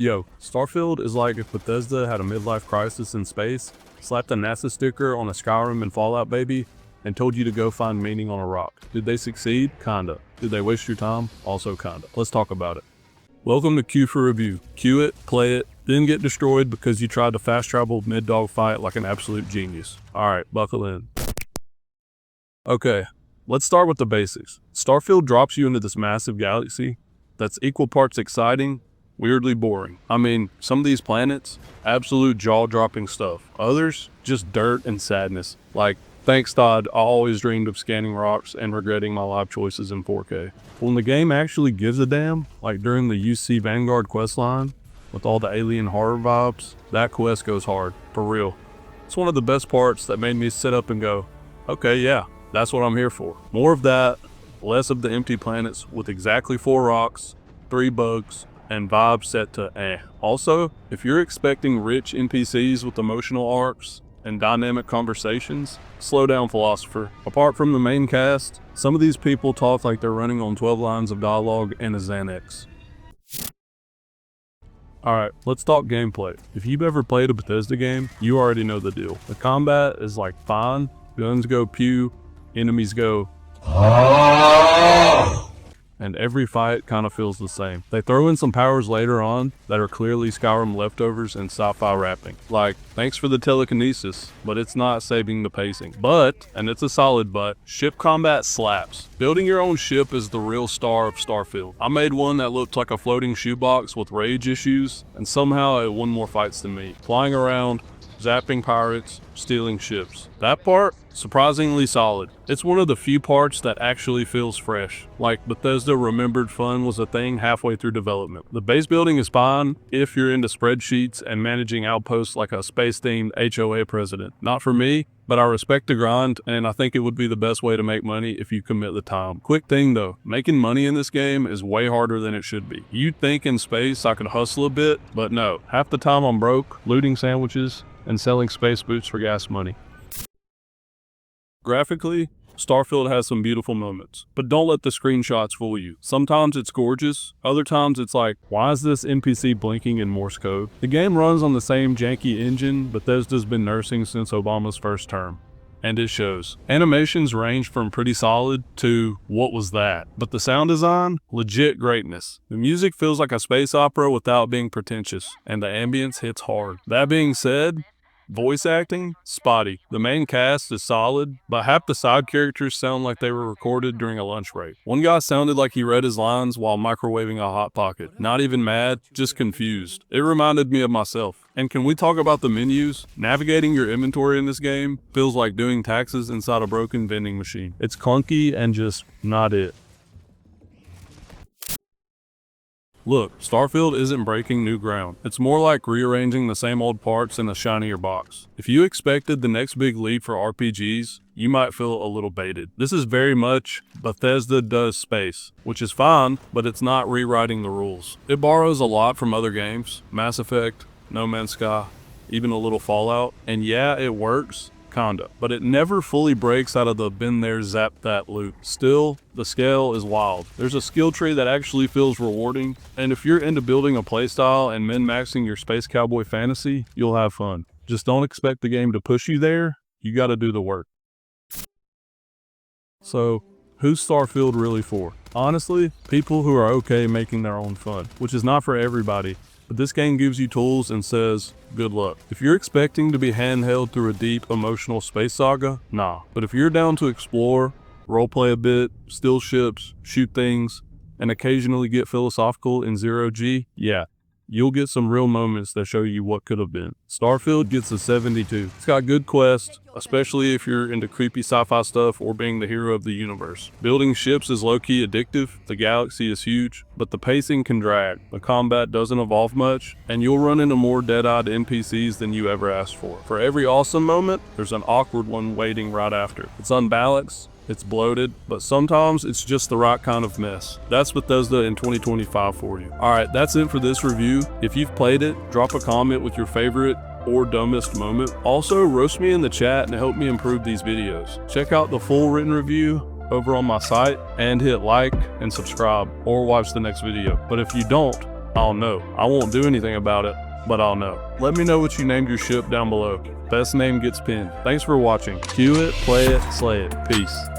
Yo, Starfield is like if Bethesda had a midlife crisis in space, slapped a NASA sticker on a Skyrim and Fallout baby, and told you to go find meaning on a rock. Did they succeed? Kinda. Did they waste your time? Also kinda. Let's talk about it. Welcome to Q for Review. Queue it, play it, then get destroyed because you tried to fast travel mid-dog fight like an absolute genius. Alright, buckle in. Okay, let's start with the basics. Starfield drops you into this massive galaxy that's equal parts exciting, weirdly boring. I mean, some of these planets, absolute jaw-dropping stuff. Others, just dirt and sadness. Like, thanks Todd, I always dreamed of scanning rocks and regretting my life choices in 4K. When the game actually gives a damn, like during the UC Vanguard questline, with all the alien horror vibes, that quest goes hard, for real. It's one of the best parts that made me sit up and go, okay, yeah, that's what I'm here for. More of that, less of the empty planets with exactly 4 rocks, 3 bugs, and vibes set to eh. Also, if you're expecting rich NPCs with emotional arcs and dynamic conversations, slow down, philosopher. Apart from the main cast, some of these people talk like they're running on 12 lines of dialogue and a Xanax. Alright, let's talk gameplay. If you've ever played a Bethesda game, you already know the deal. The combat is like fine, guns go pew, enemies go and every fight kind of feels the same. They throw in some powers later on that are clearly Skyrim leftovers and sci-fi wrapping. Like, thanks for the telekinesis, but it's not saving the pacing. But, and it's a solid but, ship combat slaps. Building your own ship is the real star of Starfield. I made one that looked like a floating shoebox with rage issues, and somehow it won more fights than me. Flying around, zapping pirates, stealing ships. That part, surprisingly solid. It's one of the few parts that actually feels fresh. Like Bethesda remembered fun was a thing halfway through development. The base building is fine if you're into spreadsheets and managing outposts like a space-themed HOA president. Not for me, but I respect the grind, and I think it would be the best way to make money if you commit the time. Quick thing though, making money in this game is way harder than it should be. You'd think in space I could hustle a bit, but no. Half the time I'm broke, looting sandwiches, and selling space boots for gas money. Graphically, Starfield has some beautiful moments, but don't let the screenshots fool you. Sometimes it's gorgeous, other times it's like, why is this NPC blinking in Morse code? The game runs on the same janky engine Bethesda's been nursing since Obama's first term, and it shows. Animations range from pretty solid to what was that? But the sound design, legit greatness. The music feels like a space opera without being pretentious, and the ambience hits hard. That being said, voice acting, spotty. The main cast is solid, but half the side characters sound like they were recorded during a lunch break. One guy sounded like he read his lines while microwaving a Hot Pocket. Not even mad, just confused. It reminded me of myself. And can we talk about the menus? Navigating your inventory in this game feels like doing taxes inside a broken vending machine. It's clunky and just not it. Look, Starfield isn't breaking new ground. It's more like rearranging the same old parts in a shinier box. If you expected the next big leap for RPGs, you might feel a little baited. This is very much Bethesda does space, which is fine, but it's not rewriting the rules. It borrows a lot from other games, Mass Effect, No Man's Sky, even a little Fallout, and yeah, it works. Kinda, but it never fully breaks out of the been there zap that loop. Still, the scale is wild. There's a skill tree that actually feels rewarding, and if you're into building a playstyle and min-maxing your space cowboy fantasy, you'll have fun. Just don't expect the game to push you there, you gotta do the work. So, who's Starfield really for? Honestly, people who are okay making their own fun, which is not for everybody. But this game gives you tools and says, good luck. If you're expecting to be handheld through a deep, emotional space saga, nah. But if you're down to explore, roleplay a bit, steal ships, shoot things, and occasionally get philosophical in 0G, yeah, you'll get some real moments that show you what could have been. Starfield gets a 72. It's got good quests, especially if you're into creepy sci-fi stuff or being the hero of the universe. Building ships is low-key addictive, the galaxy is huge, but the pacing can drag. The combat doesn't evolve much, and you'll run into more dead-eyed NPCs than you ever asked for. For every awesome moment, there's an awkward one waiting right after. It's unbalanced, it's bloated, but sometimes it's just the right kind of mess. That's Bethesda in 2025 for you. Alright, that's it for this review. If you've played it, drop a comment with your favorite or dumbest moment. Also, roast me in the chat and help me improve these videos. Check out the full written review over on my site and hit like and subscribe or watch the next video. But if you don't, I'll know. I won't do anything about it, but I'll know. Let me know what you named your ship down below. Best name gets pinned. Thanks for watching. Cue it, play it, slay it. Peace.